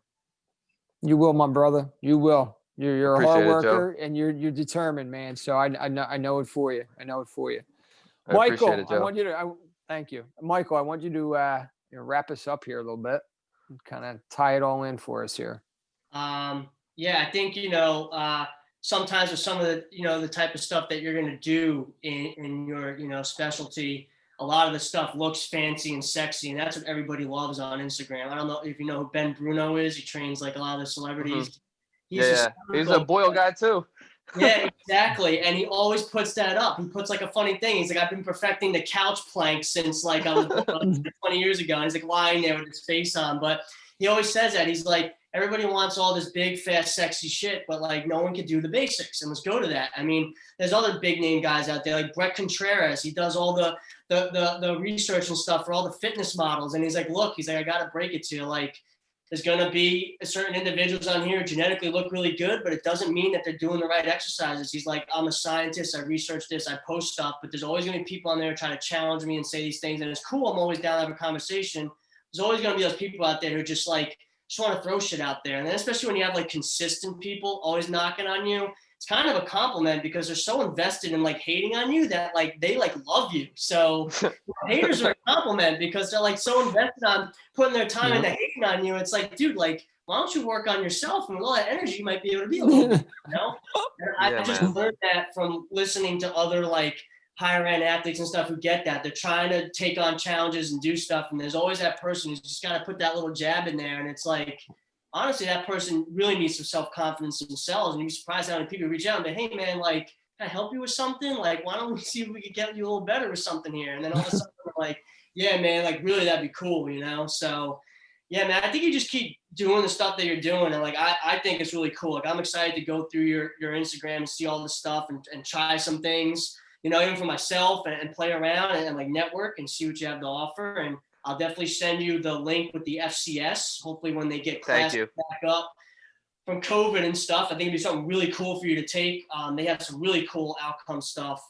You will, my brother. You will. You're a hard worker, Joe. And you're determined, man. So I know it for you. I know it for you. I Michael, it, Joe. I want you to. Thank you, Michael. I want you to wrap us up here a little bit, kind of tie it all in for us here. Yeah, I think sometimes with some of the the type of stuff that you're going to do in your specialty, a lot of the stuff looks fancy and sexy, and that's what everybody loves on Instagram. I don't know if you know who Ben Bruno is. He trains like a lot of the celebrities. Mhm. He's He's a Boyle guy too. yeah, exactly. And he always puts that up. He puts like a funny thing. He's like, I've been perfecting the couch plank since like I was 20 years ago. And he's like lying there with his face on. But he always says that. He's like, everybody wants all this big, fast, sexy shit, but like no one can do the basics. And let's go to that. I mean, there's other big name guys out there like Brett Contreras. He does all the research and stuff for all the fitness models. And he's like, look, he's like, I got to break it to you. Like, there's going to be certain individuals on here who genetically look really good, but it doesn't mean that they're doing the right exercises. He's like, I'm a scientist. I research this. I post stuff, but there's always going to be people on there trying to challenge me and say these things. And it's cool. I'm always down to have a conversation. There's always going to be those people out there who just like, just want to throw shit out there. And then especially when you have like consistent people always knocking on you, it's kind of a compliment because they're so invested in like hating on you that like they like love you. So haters are a compliment because they're like so invested on putting their time into hating on you. It's like, dude, like, why don't you work on yourself? And with all that energy, you might be able to be a little bit, you know? And I just learned that from listening to other like higher end athletes and stuff who get that. They're trying to take on challenges and do stuff. And there's always that person who's just got to put that little jab in there. And it's like, honestly, that person really needs some self-confidence in themselves. And you'd be surprised how many people reach out and say, hey man, like, can I help you with something? Like, why don't we see if we could get you a little better with something here? And then all of a sudden they're like, yeah, man, like really that'd be cool, you know? So yeah, man, I think you just keep doing the stuff that you're doing. And like, I think it's really cool. Like I'm excited to go through your Instagram and see all this stuff and try some things, you know, even for myself and play around and like network and see what you have to offer. And I'll definitely send you the link with the FCS. Hopefully when they get classes back up from COVID and stuff, I think it'd be something really cool for you to take. They have some really cool outcome stuff,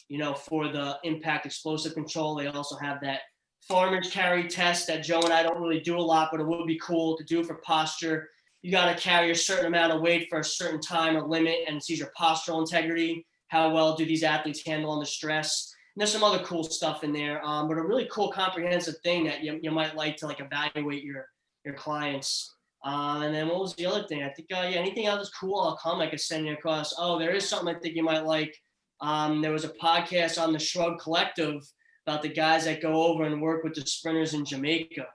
you know, for the impact explosive control. They also have that farmer's carry test that Joe and I don't really do a lot, but it would be cool to do for posture. You got to carry a certain amount of weight for a certain time or limit, and it sees your postural integrity. How well do these athletes handle under stress? And there's some other cool stuff in there, but a really cool comprehensive thing that you might like to like evaluate your clients. And then what was the other thing? I think, yeah, anything else is cool, I'll come. I could send you across. Oh, there is something I think you might like. There was a podcast on the Shrug Collective about the guys that go over and work with the sprinters in Jamaica.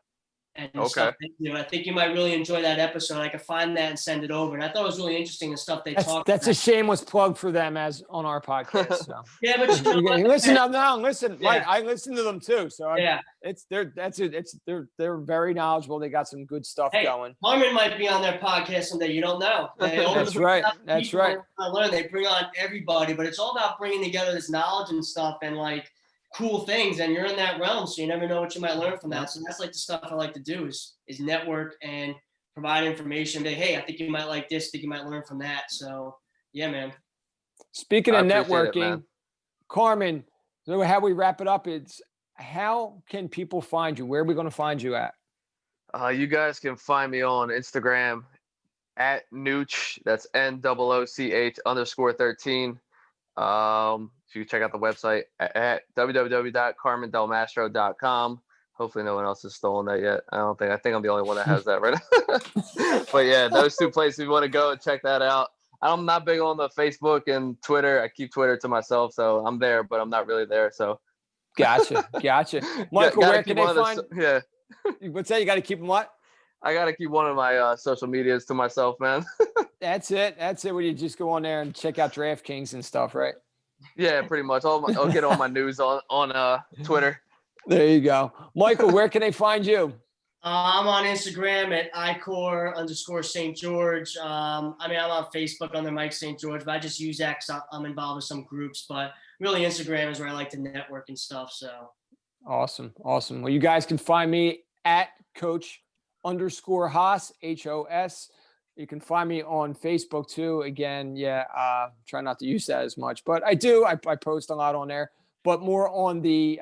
And stuff that, you know, I think you might really enjoy that episode. I could find that and send it over. And I thought it was really interesting the stuff they talked about. That's a shameless plug for them as on our podcast. So. Yeah, but you know listen, listen, yeah. Mike, I listen to them too. So yeah, they're very knowledgeable. They got some good stuff going. Carmen might be on their podcast someday. You don't know. That's right. That's right. They bring on everybody, but it's all about bringing together this knowledge and stuff and like cool things, and you're in that realm, so you never know what you might learn from that. So that's like the stuff I like to do is network and provide information. But hey, I think you might like this. I think you might learn from that. So yeah, man. Speaking of networking, Carmen, so how we wrap it up is how can people find you? Where are we going to find you at? You guys can find me on Instagram at Nooch. That's NOOCH_13. So you can check out the website at www.carmendelmastro.com. Hopefully no one else has stolen that yet. I think I'm the only one that has that right now. But yeah, those two places if you want to go and check that out. I'm not big on the Facebook and Twitter. I keep Twitter to myself, so I'm there, but I'm not really there. So Gotcha. Michael, where can they find? Yeah. What's that? You got to keep them what? I got to keep one of my social medias to myself, man. That's it. Where you just go on there and check out DraftKings and stuff, right? Yeah, pretty much. I'll get all my news on Twitter. There you go. Michael, where can they find you? I'm on Instagram at icor_St. George. I'm on Facebook under Mike St. George, but I just use that because I'm involved with some groups. But really, Instagram is where I like to network and stuff. So awesome. Well, you guys can find me at Coach_Haas, HOS. You can find me on Facebook too. Again, try not to use that as much, but I do. I post a lot on there, but more on the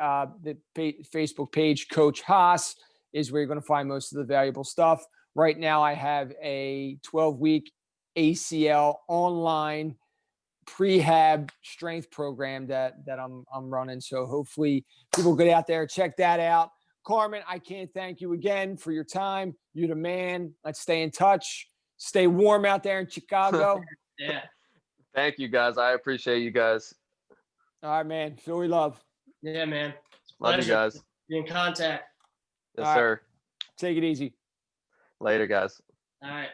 Facebook page. Coach Haas is where you're going to find most of the valuable stuff. Right now, I have a 12-week ACL online prehab strength program that I'm running. So hopefully people get out there, check that out. Carmen, I can't thank you again for your time. You're the man. Let's stay in touch. Stay warm out there in Chicago. Yeah. Thank you, guys. I appreciate you guys. All right, man. Philly love. Yeah, man. Love you Pleasure. guys. Be in contact. Yes, All right. sir. Take it easy. Later, guys. All right.